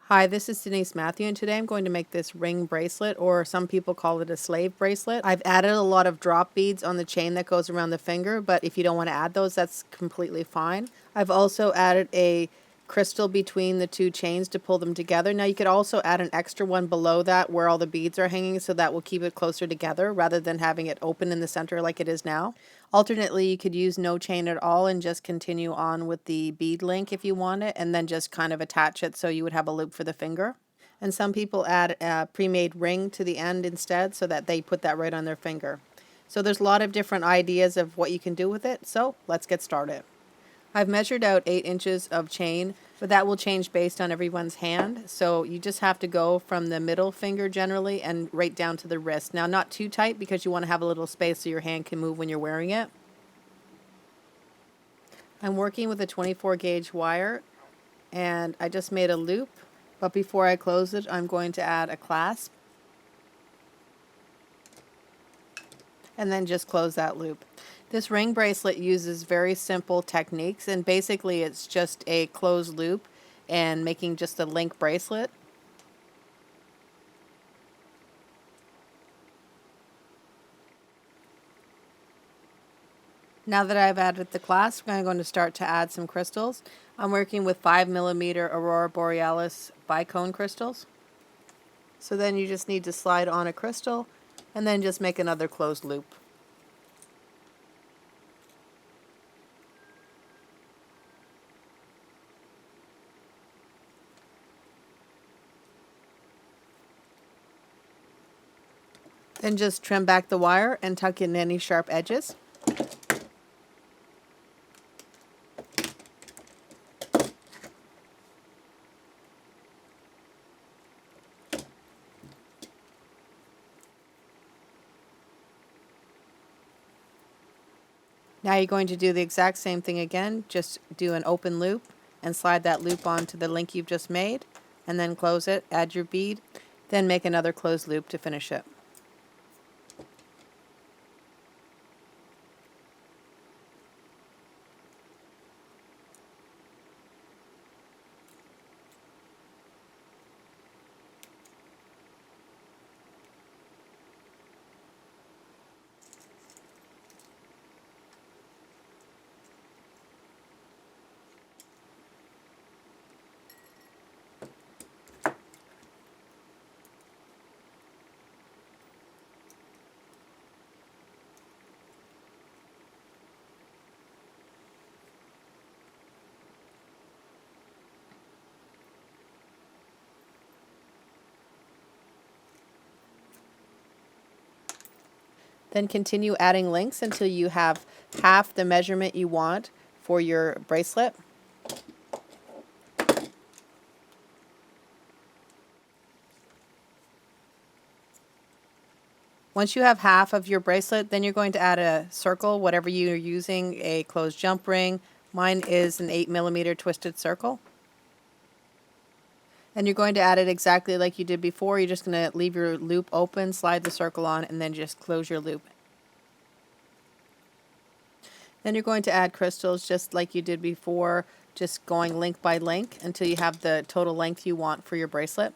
Hi, this is Denise Mathew, and today I'm going to make this ring bracelet, or some people call it a slave bracelet. I've added a lot of drop beads on the chain that goes around the finger, but if you don't want to add those, that's completely fine. I've also added a crystal between the two chains to pull them together. Now you could also add an extra one below that where all the beads are hanging, so that will keep it closer together rather than having it open in the center like it is now. Alternately, you could use no chain at all and just continue on with the bead link if you want it, and then just kind of attach it so you would have a loop for the finger. And some people add a pre-made ring to the end instead so that they put that right on their finger. So there's a lot of different ideas of what you can do with it, so let's get started. I've measured out 8 inches of chain, but that will change based on everyone's hand. So you just have to go from the middle finger generally and right down to the wrist. Now, not too tight because you want to have a little space so your hand can move when you're wearing it. I'm working with a 24 gauge wire, and I just made a loop, but before I close it, I'm going to add a clasp and then just close that loop. This ring bracelet uses very simple techniques, and basically it's just a closed loop and making just a link bracelet. Now that I've added the clasp, I'm going to start to add some crystals. I'm working with 5mm Aurora Borealis bicone crystals. So then you just need to slide on a crystal and then just make another closed loop. Then just trim back the wire and tuck in any sharp edges. Now you're going to do the exact same thing again, just do an open loop and slide that loop onto the link you've just made, and then close it, add your bead, then make another closed loop to finish it. Then continue adding links until you have half the measurement you want for your bracelet. Once you have half of your bracelet, then you're going to add a circle, whatever you're using, a closed jump ring. Mine is an 8mm twisted circle. And you're going to add it exactly like you did before. You're just going to leave your loop open, slide the circle on, and then just close your loop. Then you're going to add crystals just like you did before, just going link by link until you have the total length you want for your bracelet.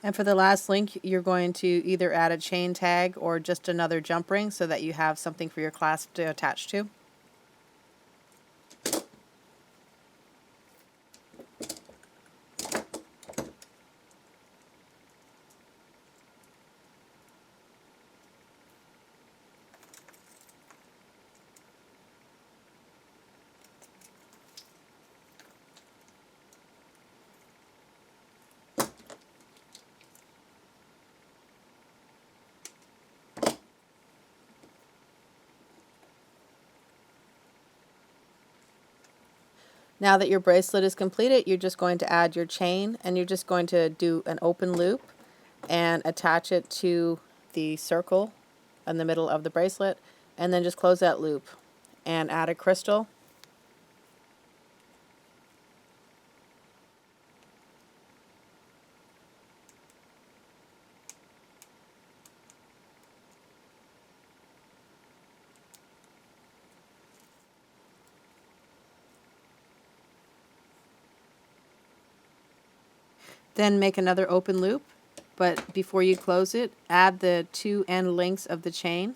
And for the last link, you're going to either add a chain tag or just another jump ring so that you have something for your clasp to attach to. Now that your bracelet is completed, you're just going to add your chain, and you're just going to do an open loop and attach it to the circle in the middle of the bracelet, and then just close that loop and add a crystal. Then make another open loop, but before you close it, add the two end links of the chain.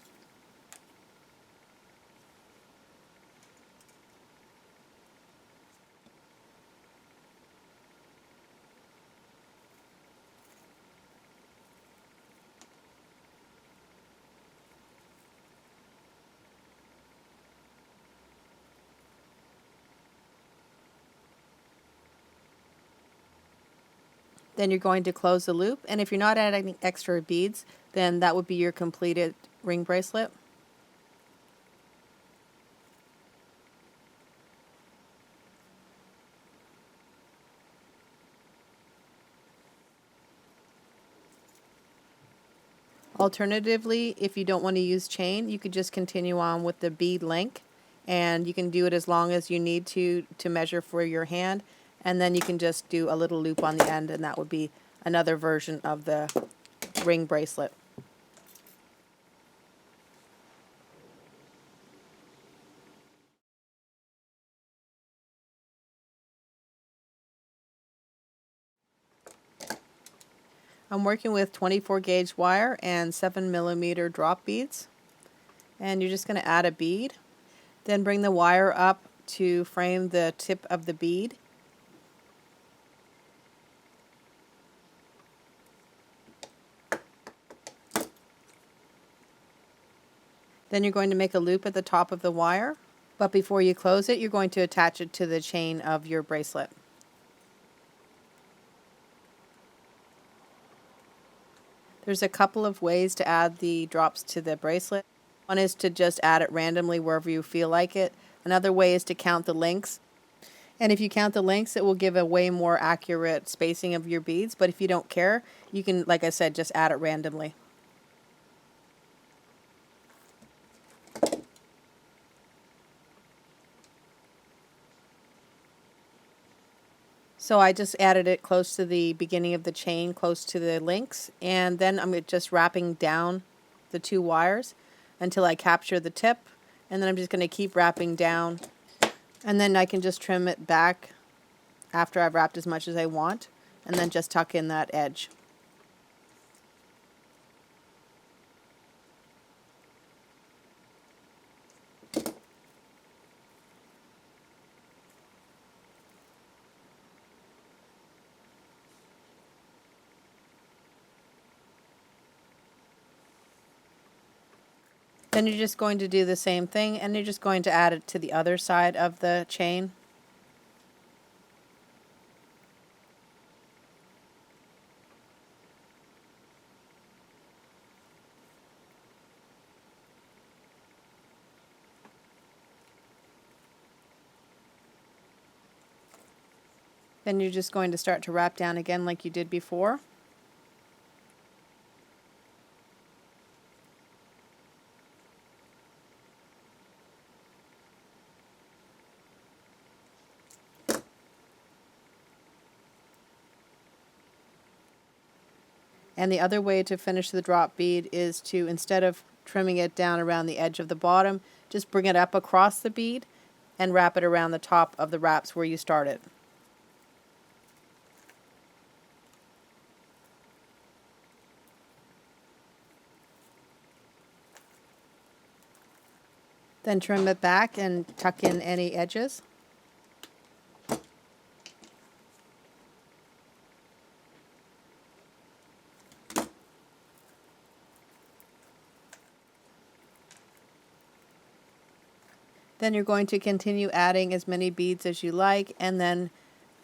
Then you're going to close the loop, and if you're not adding extra beads, then that would be your completed ring bracelet. Alternatively, if you don't want to use chain, you could just continue on with the bead link, and you can do it as long as you need to measure for your hand, and then you can just do a little loop on the end, and that would be another version of the ring bracelet. I'm working with 24 gauge wire and 7mm drop beads, and you're just going to add a bead, then bring the wire up to frame the tip of the bead. Then you're going to make a loop at the top of the wire, but before you close it, you're going to attach it to the chain of your bracelet. There's a couple of ways to add the drops to the bracelet. One is to just add it randomly wherever you feel like it. Another way is to count the links. And if you count the links, it will give a way more accurate spacing of your beads. But if you don't care, you can, like I said, just add it randomly. So I just added it close to the beginning of the chain, close to the links, and then I'm just wrapping down the two wires until I capture the tip, and then I'm just going to keep wrapping down, and then I can just trim it back after I've wrapped as much as I want, and then just tuck in that edge. Then you're just going to do the same thing, and you're just going to add it to the other side of the chain. Then you're just going to start to wrap down again like you did before. And the other way to finish the drop bead is to, instead of trimming it down around the edge of the bottom, just bring it up across the bead and wrap it around the top of the wraps where you started. Then trim it back and tuck in any edges. Then you're going to continue adding as many beads as you like, and then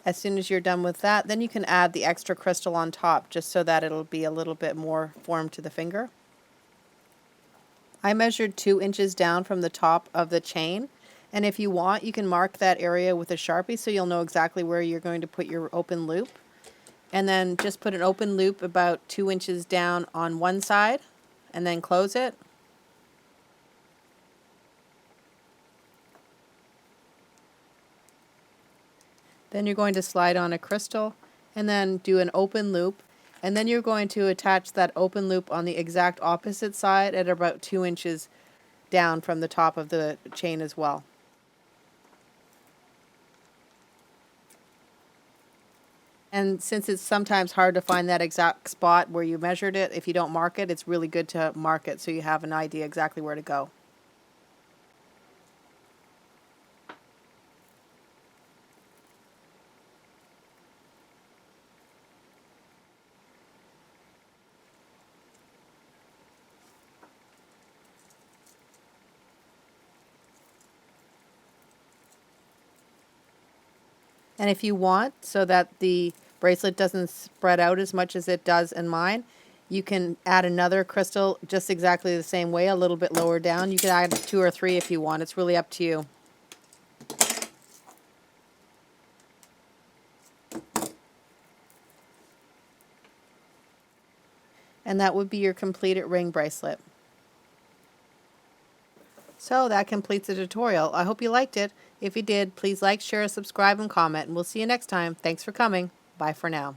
as soon as you're done with that, then you can add the extra crystal on top just so that it'll be a little bit more formed to the finger. I measured 2 inches down from the top of the chain, And if you want, you can mark that area with a Sharpie so you'll know exactly where you're going to put your open loop. And then just put an open loop about 2 inches down on one side and then close it. Then you're going to slide on a crystal and then do an open loop. And then you're going to attach that open loop on the exact opposite side at about 2 inches down from the top of the chain as well. And since it's sometimes hard to find that exact spot where you measured it, if you don't mark it, it's really good to mark it so you have an idea exactly where to go. And if you want, so that the bracelet doesn't spread out as much as it does in mine, you can add another crystal just exactly the same way, a little bit lower down. You can add 2 or 3 if you want. It's really up to you. And that would be your completed ring bracelet. So that completes the tutorial. I hope you liked it. If you did, please like, share, subscribe, and comment, and we'll see you next time. Thanks for coming. Bye for now.